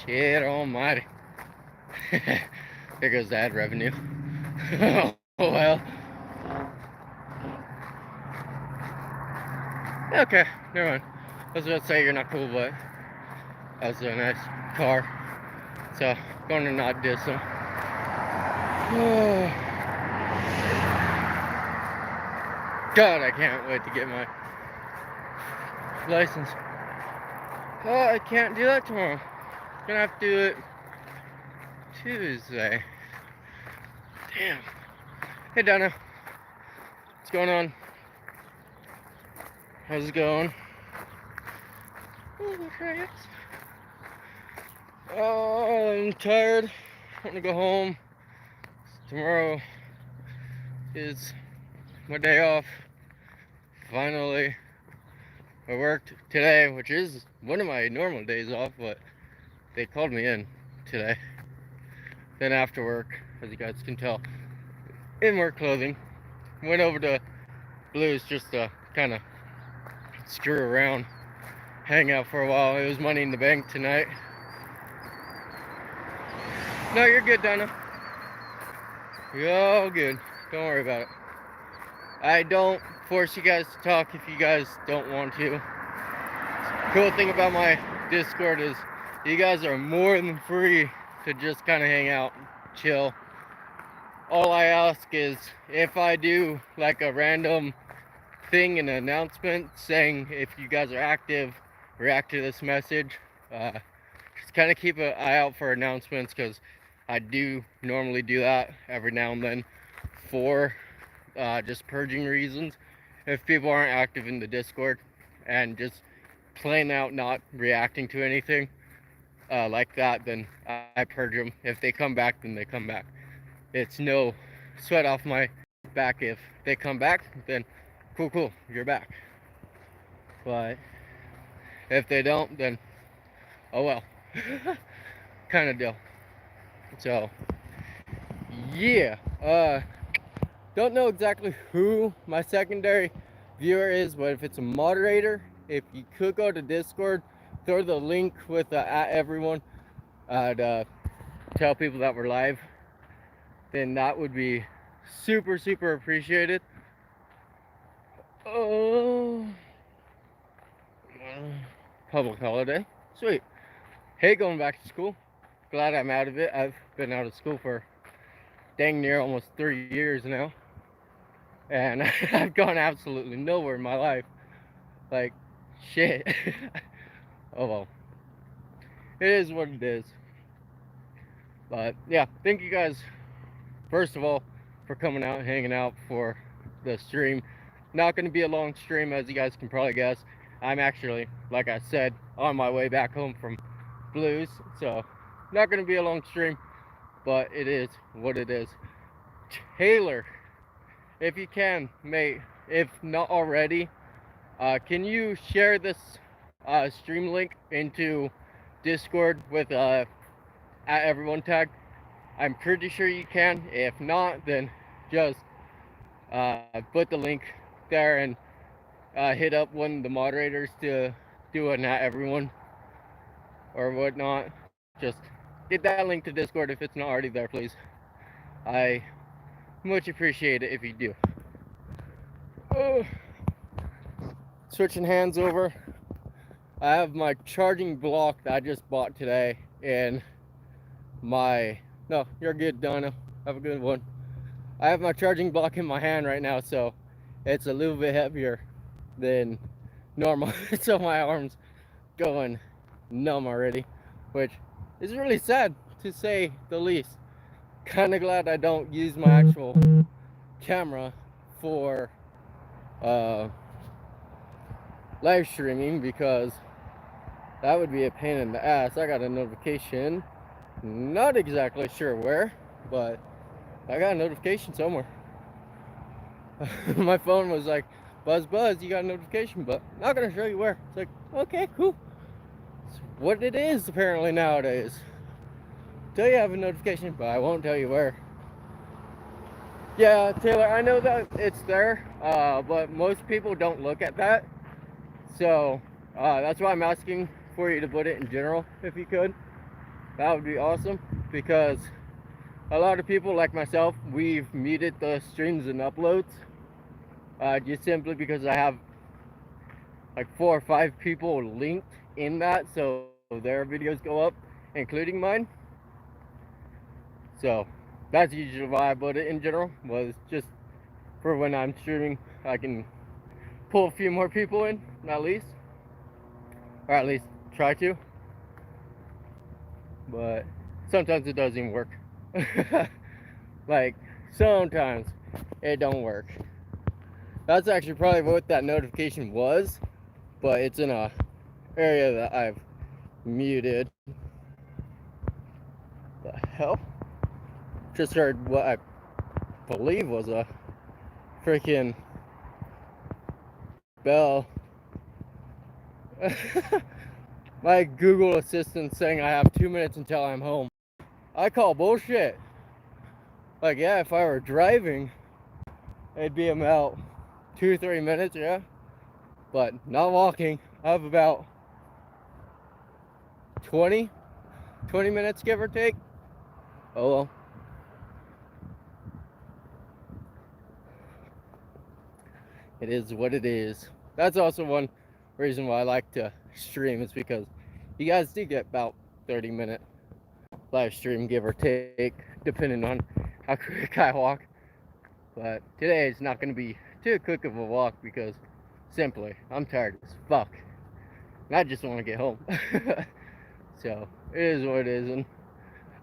Shit almighty. There goes ad revenue. Oh well. Okay, never mind. I was about to say you're not cool, but that was a nice car. So, going to not diss them. God, I can't wait to get my license. Oh, I can't do that tomorrow. Gonna have to do it Tuesday. Damn. Hey, Donna. What's going on? How's it going? Oh, I'm tired. I want to go home. Tomorrow is my day off. Finally. I worked today, which is one of my normal days off, but they called me in today. Then after work, as you guys can tell, in work clothing, went over to Blues just to kind of screw around, hang out for a while. It was Money in the Bank tonight. No, you're good, Donna. You're all good. Don't worry about it. I don't force you guys to talk if you guys don't want to. Cool thing about my Discord is you guys are more than free to just kind of hang out, chill. All I ask is if I do like a random thing, an announcement saying if you guys are active, react to this message. Just kind of keep an eye out for announcements, because I do normally do that every now and then for just purging reasons. If people aren't active in the Discord and just plain out not reacting to anything like that, then I purge them. If they come back, then they come back. It's no sweat off my back. If they come back, then cool, you're back. But if they don't, then oh well. Kind of deal. So yeah, don't know exactly who my secondary viewer is, but if it's a moderator, if you could go to Discord, throw the link with at everyone to tell people that we're live, then that would be super appreciated. Oh, public holiday, sweet. Hey, going back to school. Glad I'm out of it. I've been out of school for dang near almost 3 years now, and I've gone absolutely nowhere in my life. Like, shit. Oh well. It is what it is. But yeah, thank you guys, first of all, for coming out and hanging out for the stream. Not going to be a long stream, as you guys can probably guess. I'm actually, like I said, on my way back home from Blues, so not going to be a long stream, but it is what it is. Taylor, if you can, mate, if not already, can you share this stream link into Discord with at everyone tag? I'm pretty sure you can. If not, then just put the link there and hit up one of the moderators to do an at everyone or whatnot. Just get that link to Discord if it's not already there, please. I much appreciate it if you do. Switching hands over. I have my charging block that I just bought today in my... No, you're good, Donna. Have a good one. I have my charging block in my hand right now, so it's a little bit heavier than normal. So my arm's going numb already, which is really sad to say the least. Kind of glad I don't use my actual camera for live streaming, because that would be a pain in the ass. I got a notification, not exactly sure where, but I got a notification somewhere. My phone was like, buzz, you got a notification, but not gonna show you where. It's like, okay, cool. It's what it is apparently nowadays. Tell you I have a notification, but I won't tell you where. Yeah, Taylor, I know that it's there, but most people don't look at that. So that's why I'm asking for you to put it in general, if you could. that would be awesome, because a lot of people like myself, we've muted the streams and uploads, just simply because I have like 4 or 5 people linked in that, so their videos go up, including mine. So that's usually why I put it in general, was just for when I'm streaming, I can pull a few more people in, at least, or at least try to. But sometimes it doesn't even work. Like, sometimes it don't work. That's actually probably what that notification was, but it's in a area that I've muted. The hell? Just heard what I believe was a freaking bell. My Google Assistant saying I have 2 minutes until I'm home. I call bullshit. Like, yeah, if I were driving, it'd be about 2-3 minutes, yeah. But not walking. I have about 20 minutes, give or take. Oh well. It is what it is. That's also one reason why I like to stream, is because you guys do get about 30-minute live stream, give or take, depending on how quick I walk. But today it's not going to be too quick of a walk, because simply I'm tired as fuck and I just want to get home. So it is what it is, and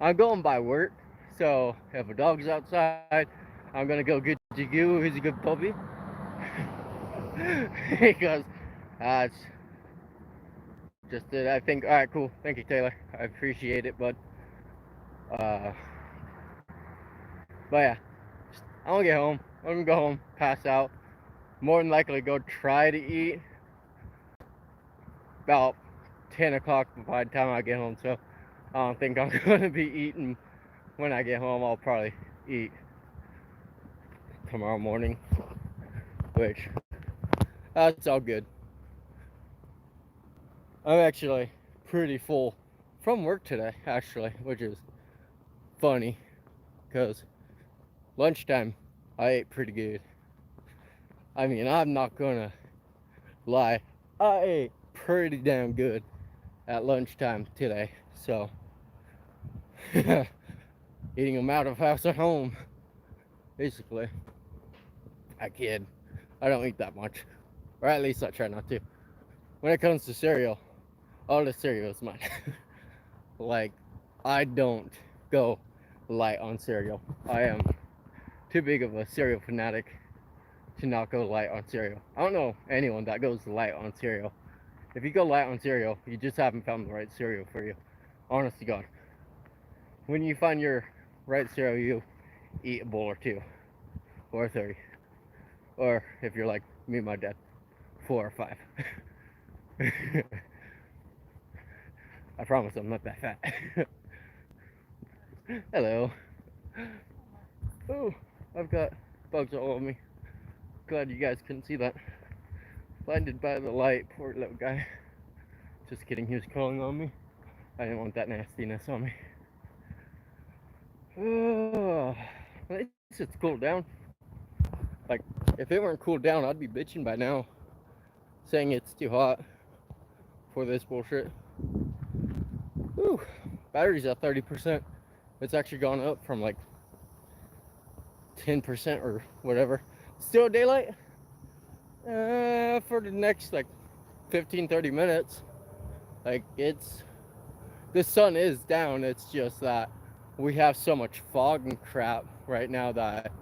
I'm going by work. So if a dog's outside, I'm gonna go get Jigu, who's a good puppy. Because that's just it. I think, alright, cool. Thank you, Taylor. I appreciate it, bud. But yeah, I'm gonna get home. I'm gonna go home, pass out. More than likely go try to eat about 10 o'clock by the time I get home. So I don't think I'm gonna be eating when I get home. I'll probably eat tomorrow morning, which that's all good. I'm actually pretty full from work today, actually, which is funny, because lunchtime I ate pretty good. I mean, I'm not gonna lie, I ate pretty damn good at lunchtime today. So eating them out of house at home, basically. I kid, I don't eat that much, or at least I try not to. When it comes to cereal, all the cereal is mine. Like, I don't go light on cereal. I am too big of a cereal fanatic to not go light on cereal. I don't know anyone that goes light on cereal. If you go light on cereal, you just haven't found the right cereal for you. Honest to God. When you find your right cereal, you eat a bowl or 2, or 30. Or if you're like me and my dad, 4 or 5. I promise I'm not that fat. Hello. Oh, I've got bugs all over me. Glad you guys couldn't see that. Blinded by the light, poor little guy. Just kidding, he was crawling on me. I didn't want that nastiness on me. Oh, at least it's cooled down. Like, if it weren't cooled down, I'd be bitching by now, saying it's too hot for this bullshit. Whew, battery's at 30%. It's actually gone up from like 10% or whatever. Still daylight for the next like 15-30 minutes. Like, the sun is down. It's just that we have so much fog and crap right now that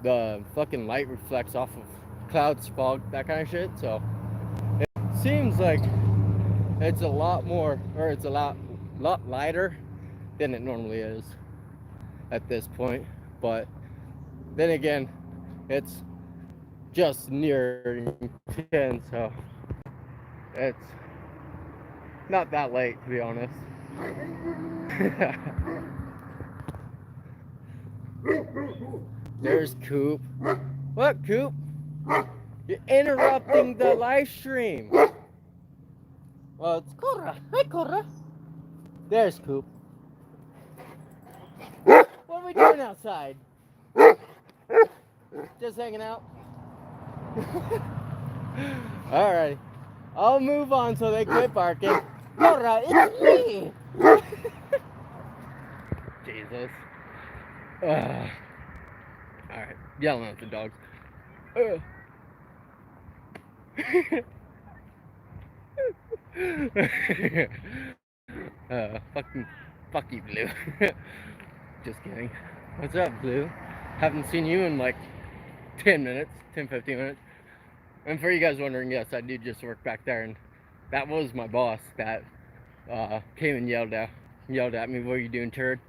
the fucking light reflects off of clouds, fog, that kind of shit. So it seems like it's a lot more, or it's a lot lighter than it normally is at this point. But then again, it's just near 10, so it's not that late, to be honest. There's Coop. What, Coop? You're interrupting the live stream. Well, it's Cora. Hi, Cora. There's Coop. What are we doing outside? Just hanging out? Alright. I'll move on so they quit barking. Nora, it's me! Jesus. Alright. Yelling at the dogs. Fuck you, Blue. Just kidding. What's up, Blue? Haven't seen you in like 10 minutes, 10-15 minutes. And for you guys wondering, yes, I do just work back there, and that was my boss that came and yelled at me, "What are you doing, turd?"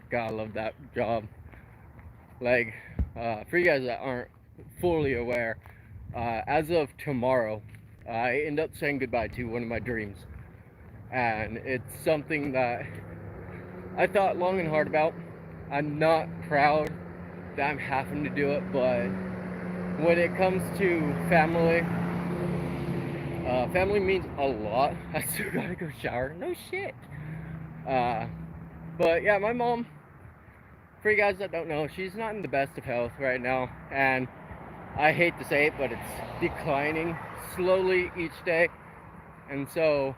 God, I love that job. Like, for you guys that aren't fully aware, as of tomorrow, I end up saying goodbye to one of my dreams. And it's something that I thought long and hard about. I'm not proud that I'm having to do it, but when it comes to family, family means a lot. I still gotta go shower. No shit. But yeah, my mom, for you guys that don't know, she's not in the best of health right now, and I hate to say it, but it's declining slowly each day. And so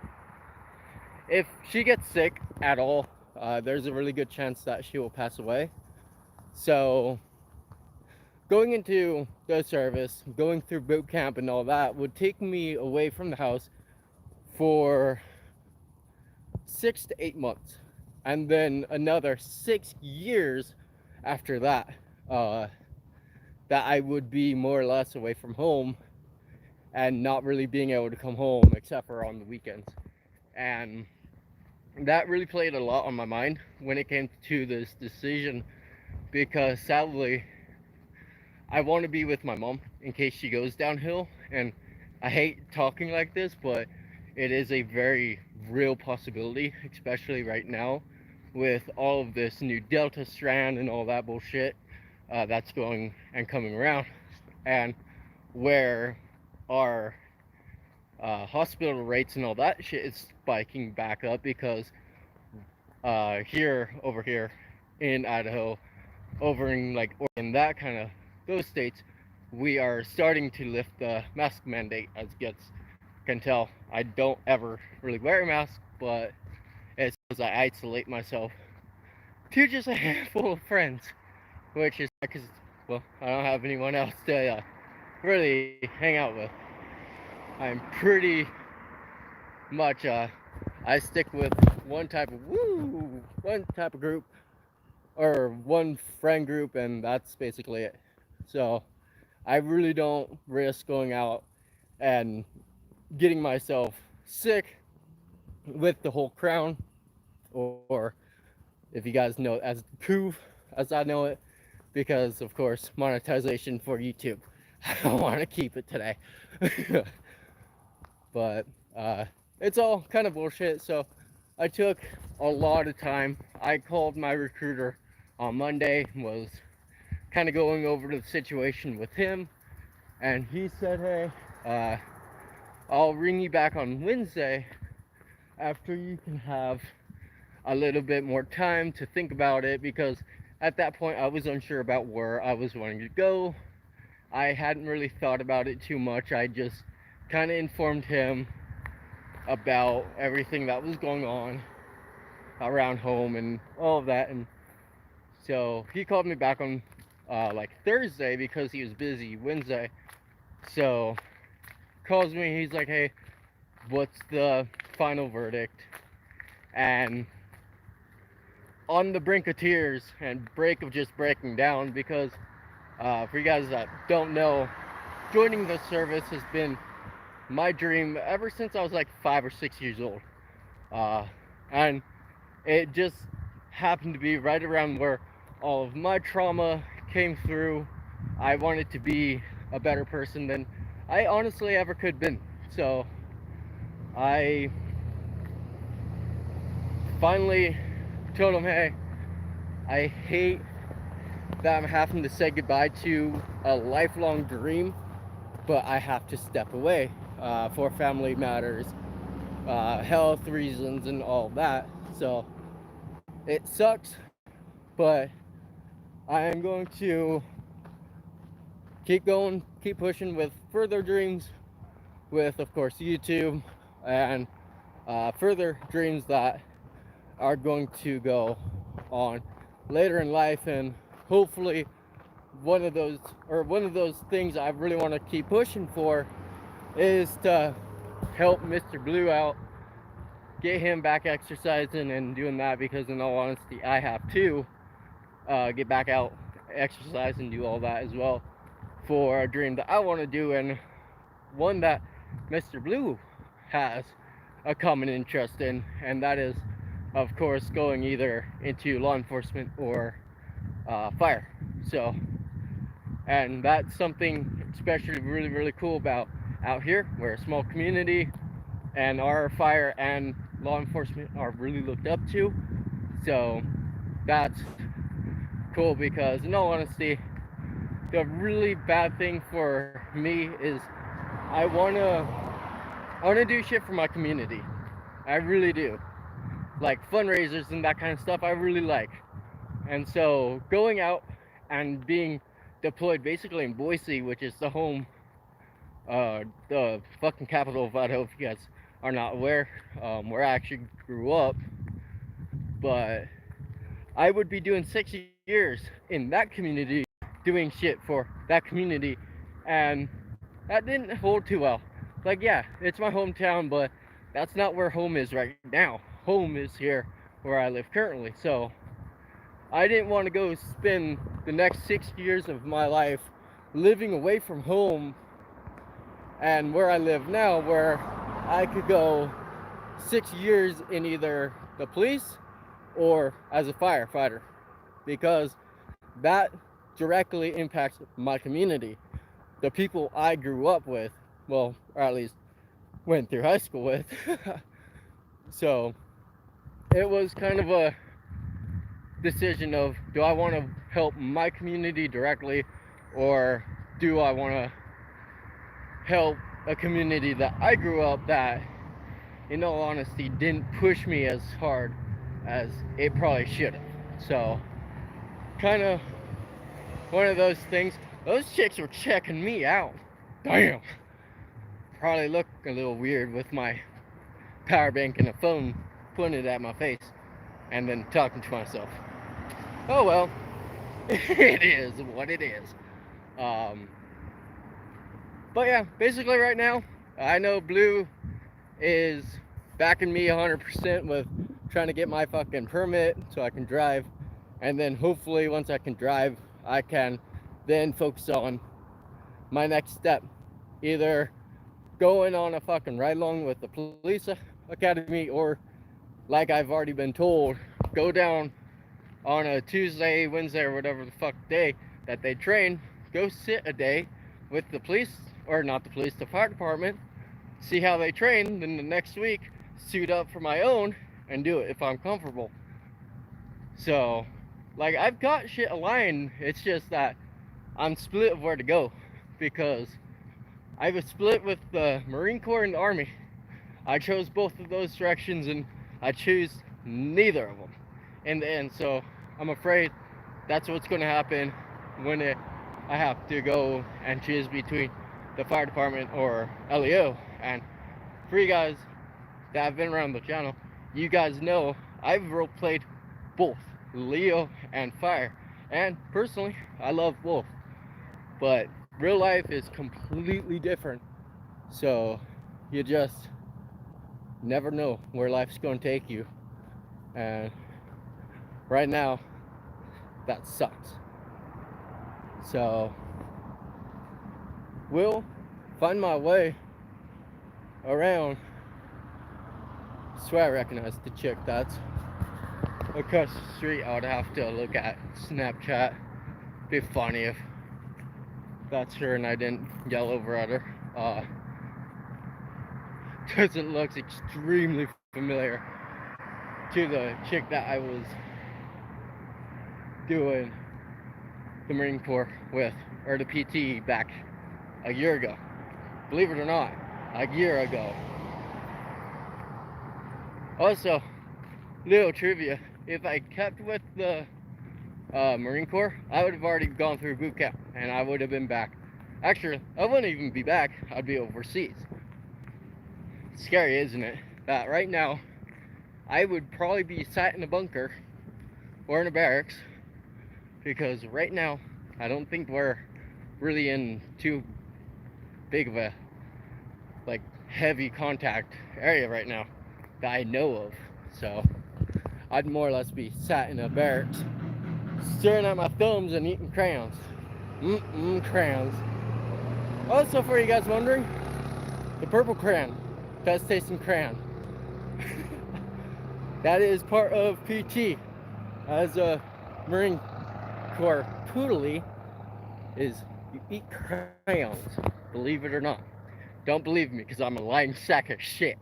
if she gets sick at all, there's a really good chance that she will pass away. So going into the service, going through boot camp and all that would take me away from the house for 6 to 8 months, and then another 6 years after that, that I would be more or less away from home and not really being able to come home except for on the weekends. And that really played a lot on my mind when it came to this decision, because sadly I want to be with my mom in case she goes downhill. And I hate talking like this, but it is a very real possibility, especially right now with all of this new Delta strand and all that bullshit that's going and coming around, and where our hospital rates and all that shit is spiking back up, because over here in Idaho, over in like Oregon, that kind of those states, we are starting to lift the mask mandate. As gets can tell, I don't ever really wear a mask, but it's because I isolate myself to just a handful of friends, which is because, well, I don't have anyone else to really hang out with. I'm pretty much I stick with one type of group, or one friend group, and that's basically it. So I really don't risk going out and getting myself sick with the whole crown, or if you guys know it as Coof, as I know it, because of course monetization for YouTube. I don't want to keep it today. But it's all kind of bullshit. So I took a lot of time. I called my recruiter on Monday, was kind of going over the situation with him, and he said, hey, I'll ring you back on Wednesday after you can have a little bit more time to think about it, because at that point I was unsure about where I was wanting to go. I hadn't really thought about it too much. I just kind of informed him about everything that was going on around home and all of that. And so he called me back on like Thursday, because he was busy Wednesday. So calls me, he's like, hey, what's the final verdict? And on the brink of tears and break of just breaking down, because for you guys that don't know, joining the service has been my dream ever since I was like 5 or 6 years old, and it just happened to be right around where all of my trauma came through. I wanted to be a better person than I honestly ever could been. So I finally told him, hey, I hate that I'm having to say goodbye to a lifelong dream, but I have to step away for family matters. health reasons and all that. So it sucks, but I am going to keep going, keep pushing with further dreams, with, of course, YouTube, and further dreams that are going to go on later in life. And hopefully one of those things I really want to keep pushing for is to help Mr. Blue out, get him back exercising and doing that, because in all honesty I have to get back out, exercise, and do all that as well for a dream that I want to do, and one that Mr. Blue has a common interest in, and that is, of course, going either into law enforcement or fire. So, and that's something especially really cool about out here. We're a small community, and our fire and law enforcement are really looked up to. So that's cool, because in all honesty, the really bad thing for me is I wanna do shit for my community. I really do. Like fundraisers and that kind of stuff I really like. And so going out and being deployed basically in Boise, which is the home, the fucking capital of Idaho, if you guys are not aware, where I actually grew up. But I would be doing 6 years in that community, doing shit for that community, and that didn't hold too well. Like, yeah, it's my hometown, but that's not where home is right now. Home is here where I live currently. So I didn't want to go spend the next 6 years of my life living away from home and where I live now, where I could go 6 years in either the police or as a firefighter, because that directly impacts my community, the people I grew up with, well, or at least went through high school with. So it was kind of a decision of, do I want to help my community directly, or do I want to help a community that I grew up that, in all honesty, didn't push me as hard as it probably should have. So kind of one of those things. Those chicks were checking me out. Damn. Probably look a little weird with my power bank and a phone pointed at my face and then talking to myself. Oh well. It is what it is. But yeah, basically right now, I know Blue is backing me 100% with trying to get my fucking permit so I can drive. And then hopefully once I can drive, I can then focus on my next step. Either going on a fucking ride along with the police academy, or like I've already been told, go down on a Tuesday, Wednesday, or whatever the fuck day that they train, go sit a day with the police, or not the police, the fire department, see how they train, then the next week suit up for my own and do it if I'm comfortable. So, like, I've got shit aligned, it's just that I'm split of where to go, because I was split with the Marine Corps and the Army. I chose both of those directions, and I choose neither of them in the end. So I'm afraid that's what's going to happen when I have to go and choose between the fire department or LEO. And for you guys that have been around the channel, you guys know I've role played both Leo and fire, and personally I love both, but real life is completely different. So you just never know where life's going to take you, and right now that sucks. So we'll find my way around. I swear I recognize the chick that's across the street. I would have to look at Snapchat. Be funny if that's her and I didn't yell over at her. Doesn't look extremely familiar to the chick that I was doing the Marine Corps with, or the PT back a year ago. Believe it or not, a year ago. Also, little trivia, if I kept with the Marine Corps, I would have already gone through boot camp and I would have been back. Actually, I wouldn't even be back, I'd be overseas. Scary, isn't it? That right now, I would probably be sat in a bunker or in a barracks, because right now, I don't think we're really in too big of a, like, heavy contact area right now that I know of. So, I'd more or less be sat in a barracks, staring at my thumbs and eating crayons. Crayons. Also, for you guys wondering, the purple crayon, best tasting crayon. That is part of PT. As a Marine Corps poodly, is you eat crayons, believe it or not. Don't believe me, because I'm a lying sack of shit.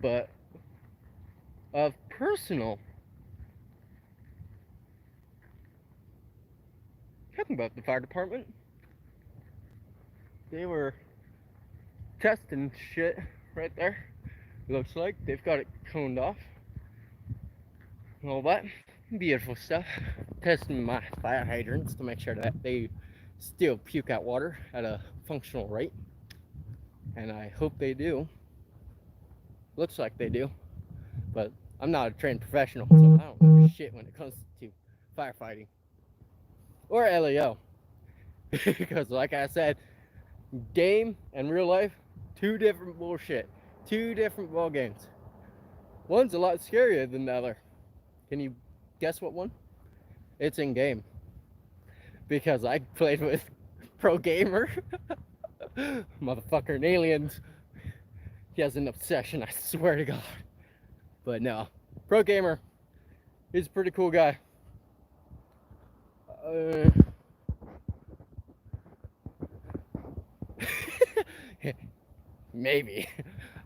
But of personal, talking about the fire department, they were testing shit right there. Looks like they've got it coned off. All that beautiful stuff. Testing my fire hydrants to make sure that they still puke out water at a functional rate, and I hope they do. Looks like they do, but I'm not a trained professional, so I don't know shit when it comes to firefighting or LEO. Because like I said, game and real life, two different bullshit, two different ball games. One's a lot scarier than the other. Can you guess what one? It's in game, because I played with Pro Gamer. Motherfucker in Aliens. He has an obsession, I swear to God. But no, Pro Gamer, he's a pretty cool guy. Maybe.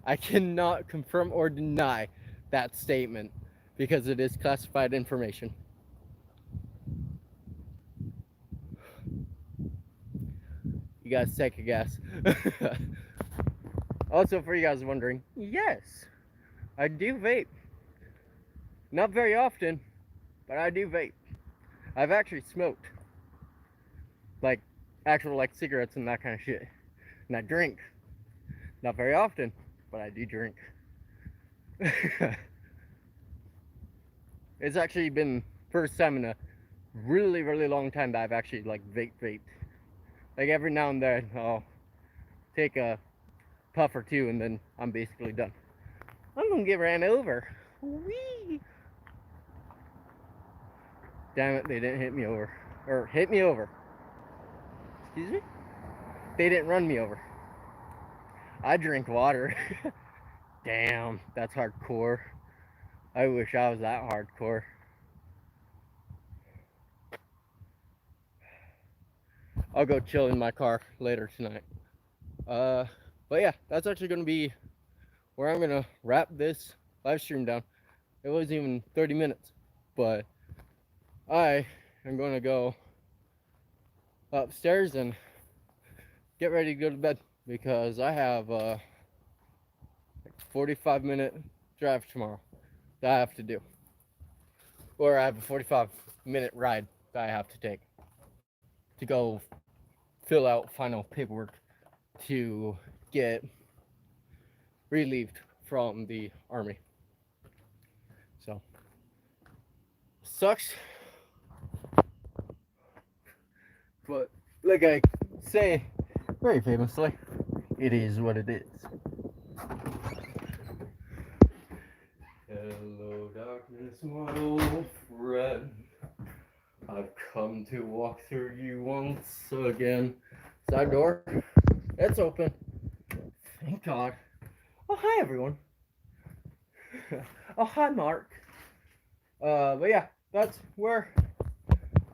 I cannot confirm or deny that statement because it is classified information. You guys take a guess. Also, for you guys wondering, yes, I do vape. Not very often, but I do vape. I've actually smoked. Like, actual like cigarettes and that kind of shit. And I drink. Not very often, but I do drink. It's actually been first time in a really, really long time that I've actually like vaped. Like every now and then I'll take a puff or two and then I'm basically done. I'm gonna get ran over. Whee! Damn it, they didn't hit me over. Or hit me over. Excuse me? They didn't run me over. I drink water. Damn, that's hardcore. I wish I was that hardcore. I'll go chill in my car later tonight. But yeah, that's actually gonna be where I'm gonna wrap this live stream down. It wasn't even 30 minutes, but I am gonna go upstairs and get ready to go to bed because I have a 45-minute drive tomorrow that I have to do. Or I have a 45-minute ride that I have to take to go fill out final paperwork to get relieved from the army. So, sucks. But like I say very famously, it is what it is. Hello, darkness, my old friend. I've come to walk through you once again. Side door, it's open. Thank God. Oh, hi, everyone. Oh, hi, Mark. But yeah, that's where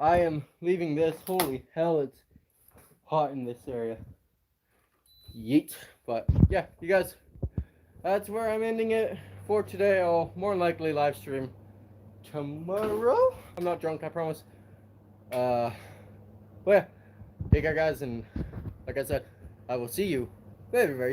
I am leaving this. Holy hell, it's hot in this area. Yeet. But yeah, you guys, that's where I'm ending it for today. I'll more than likely live stream tomorrow. I'm not drunk, I promise. Well, yeah, take care, guys, and like I said, I will see you very, very soon.